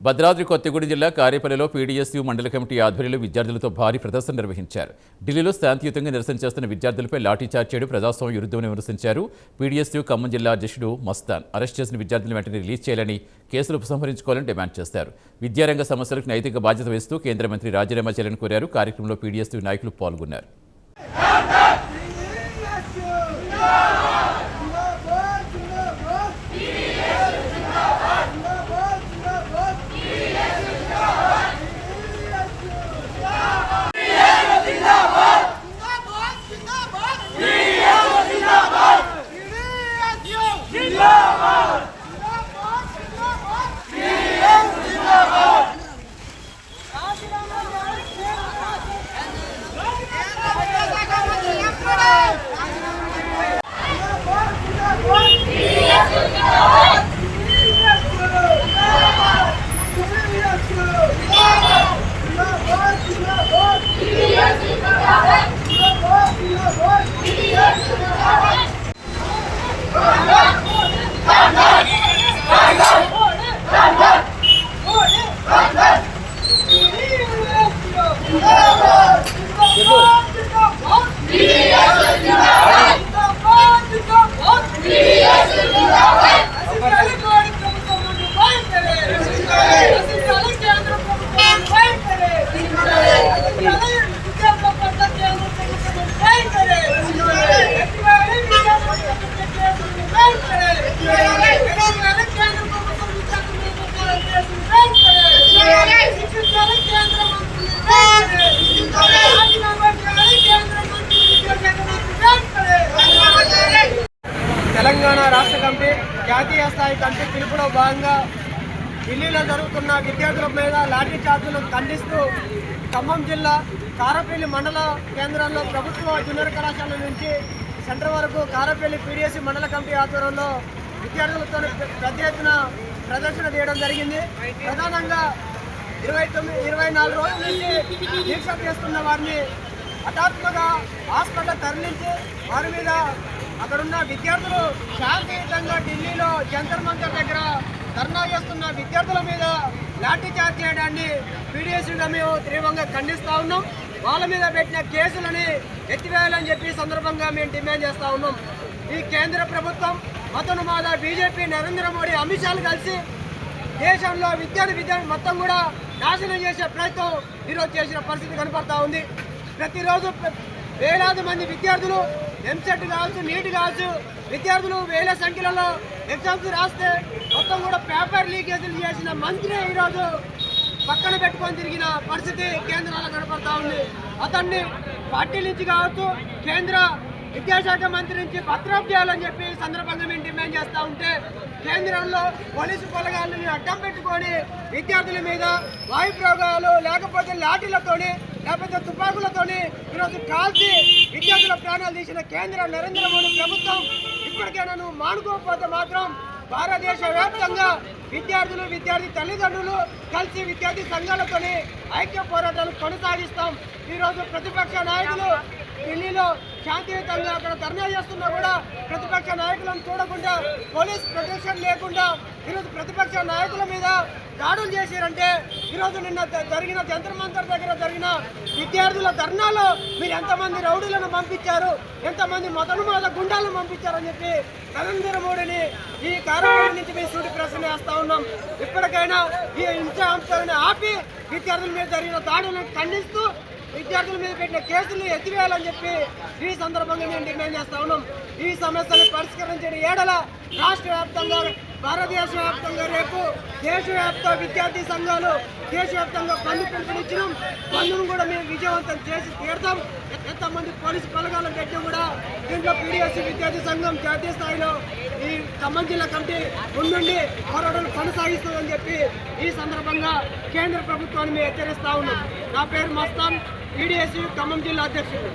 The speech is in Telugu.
భద్రాద్రి కొత్తగూడెం జిల్లా కారేపల్లిలో పీడీఎస్యూ మండల కమిటీ ఆధ్వర్యంలో విద్యార్థులతో భారీ ప్రదర్శన నిర్వహించారు. ఢిల్లీలో శాంతియుతంగా నిరసన చేస్తున్న విద్యార్థులపై లాఠీచార్జ్ చేయడం ప్రజాస్వామ్య విరుద్ధమని విమర్శించారు. పీడీఎస్యూ ఖమ్మం జిల్లా అధ్యక్షుడు మస్తాన్ అరెస్ట్ చేసిన విద్యార్థులను వెంటనే రిలీజ్ చేయాలని, కేసులు ఉపసంహరించుకోవాలని డిమాండ్ చేశారు. విద్యారంగ సమస్యలకు నైతిక బాధ్యత వేస్తూ కేంద్ర మంత్రి రాజీనామా చేయాలని కోరారు. కార్యక్రమంలో పీడీఎస్యూ నాయకులు పాల్గొన్నారు. తెలంగాణ రాష్ట్ర కమిటీ జాతీయ స్థాయి కమిటీ పిలుపులో భాగంగా ఢిల్లీలో జరుగుతున్న విద్యార్థుల మీద లాఠీ చార్జీలను ఖండిస్తూ ఖమ్మం జిల్లా కారపల్లి మండల కేంద్రంలో ప్రభుత్వ జూనియర్ కళాశాల నుంచి సెంటర్ వరకు కారపల్లి పీడీఎస్యూ మండల కమిటీ ఆధ్వర్యంలో విద్యార్థులతో పెద్ద ఎత్తున ప్రదర్శన చేయడం జరిగింది. ప్రధానంగా 24 రోజుల నుంచి దీక్ష చేస్తున్న వారిని హఠాత్తుగా హాస్పిటల్ తరలించి వారి మీద అక్కడున్న విద్యార్థులు శాంతియుతంగా ఢిల్లీలో జంతర్ మంతర్ దగ్గర ధర్నా చేస్తున్న విద్యార్థుల మీద లాఠీ చార్జ్ చేయడాన్ని పీడీఎస్యూగా మేము తీవ్రంగా ఖండిస్తూ ఉన్నాం. వాళ్ళ మీద పెట్టిన కేసులని ఎత్తివేయాలని చెప్పి సందర్భంగా మేము డిమాండ్ చేస్తూ ఉన్నాం. ఈ కేంద్ర ప్రభుత్వం మతోన్మాద బీజేపీ నరేంద్ర మోడీ అమిత్ షాలు కలిసి దేశంలో విద్య మొత్తం కూడా నాశనం చేసే ప్రయత్నం ఈరోజు చేసిన పరిస్థితి కనపడతా ఉంది. ప్రతిరోజు వేలాది మంది విద్యార్థులు ఎంసెట్ కావచ్చు, నీట్ కావచ్చు, విద్యార్థులు వేల సంఖ్యలలో ఎగ్జామ్స్ రాస్తే మొత్తం కూడా పేపర్ లీకేజీలు చేసిన మంత్రి ఈరోజు పక్కన పెట్టుకొని తిరిగిన పరిస్థితి కేంద్రంలో కనపడతా ఉంది. అతన్ని పార్టీ నుంచి కావచ్చు, కేంద్ర విద్యాశాఖ మంత్రి నుంచి పత్రం చేయాలని చెప్పి సందర్భంగా మేము డిమాండ్ చేస్తూ ఉంటే కేంద్రంలో పోలీసు బలగాలను అడ్డం పెట్టుకొని విద్యార్థుల మీద వాయు ప్రయోగాలు లేకపోతే లాఠీలతోని లేకపోతే తుపాకులతోని ఈరోజు కాల్చి విద్యార్థుల ప్రాణాలు తీసిన కేంద్ర నరేంద్ర మోడీ ప్రభుత్వం ఇప్పటికైనా నువ్వు మానుకోకపోతే మాత్రం భారతదేశ వ్యాప్తంగా విద్యార్థులు, విద్యార్థి తల్లిదండ్రులు కలిసి విద్యార్థి సంఘాలతోని ఐక్య పోరాటాలు కొనసాగిస్తాం. ఈరోజు ప్రతిపక్ష నాయకులు ఢిల్లీలో శాంతియుతంగా అక్కడ ధర్నా చేస్తున్నా కూడా ప్రతిపక్ష నాయకులను చూడకుండా, పోలీస్ ప్రొటెక్షన్ లేకుండా ఈరోజు ప్రతిపక్ష నాయకుల మీద దాడులు చేశారంటే ఈరోజు నిన్న జరిగిన జంతర్ మంతర్ దగ్గర జరిగిన విద్యార్థుల ధర్నాలో మీరు ఎంతమంది రౌడీలను పంపించారు, ఎంతమంది మతోన్మాద గుండాలను పంపించారని చెప్పి నరేంద్ర మోడీని ఈ కార్యక్రమం నుంచి మేము సూటి ప్రశ్న వేస్తా ఉన్నాం. ఇప్పటికైనా ఈ హింసాంశాలను ఆపి విద్యార్థుల మీద జరిగిన దాడులను ఖండిస్తూ విద్యార్థుల మీద పెట్టిన కేసులు ఎత్తివేయాలని చెప్పి ఈ సందర్భంగా మేము డిమాండ్ చేస్తా ఉన్నాం. ఈ సమస్యను పరిష్కరించిన ఏడల రాష్ట్ర వ్యాప్తంగా, భారతదేశ వ్యాప్తంగా రేపు దేశవ్యాప్త విద్యార్థి సంఘాలు దేశవ్యాప్తంగా బంద్ పిలుపునిచ్చినాం. బంద్ను కూడా మేము విజయవంతం చేసి తీరుతాం. ఎంతమంది పోలీసు బలగాలను పెట్టి కూడా దీంట్లో పీడీఎస్యూ విద్యార్థి సంఘం జాతీయ స్థాయిలో ఈ ఖమ్మం జిల్లా కమిటీ ముందుండి పోరాటాలు కొనసాగిస్తుందని చెప్పి ఈ సందర్భంగా కేంద్ర ప్రభుత్వాన్ని మేము హెచ్చరిస్తా ఉన్నాం. నా పేరు మస్తాన్, పీడీఎస్యూ ఖమ్మం జిల్లా అధ్యక్షుడు.